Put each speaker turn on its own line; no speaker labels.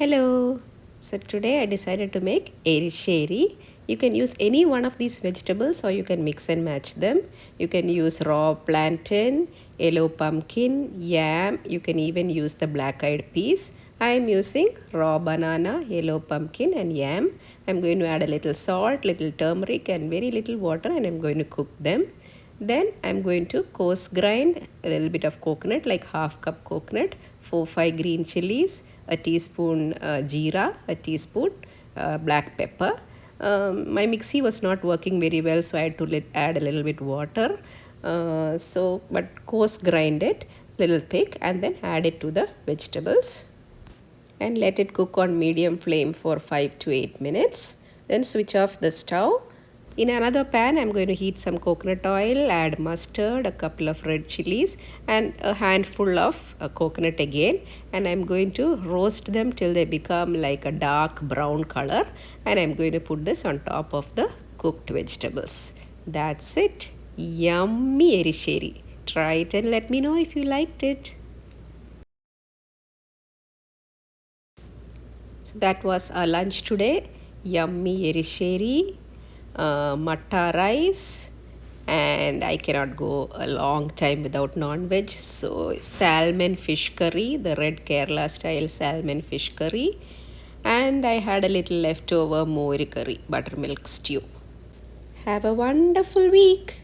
Hello! So today I decided to make Erissery. You can use any one of these vegetables or you can mix and match them. You can use raw plantain, yellow pumpkin, yam. You can even use the black-eyed peas. I am using raw banana, yellow pumpkin and yam. I'm going to add a little salt, little turmeric and very little water and I'm going to cook them. Then I'm going to coarse grind a little bit of coconut, like half cup coconut, 4-5 green chilies, a teaspoon jeera, a teaspoon black pepper. My mixie was not working very well, so I had to add a little bit water. But coarse grind it little thick and then add it to the vegetables and let it cook on medium flame for 5 to 8 minutes. Then switch off the stove. In another pan, I'm going to heat some coconut oil, add mustard, a couple of red chilies and a handful of coconut again. And I'm going to roast them till they become like a dark brown color. And I'm going to put this on top of the cooked vegetables. That's it. Yummy Erissery. Try it and let me know if you liked it. So that was our lunch today. Yummy Erissery, matta rice, and I cannot go a long time without non-veg. So salmon fish curry, the red Kerala style salmon fish curry, and I had a little leftover moor curry, buttermilk stew. Have a wonderful week.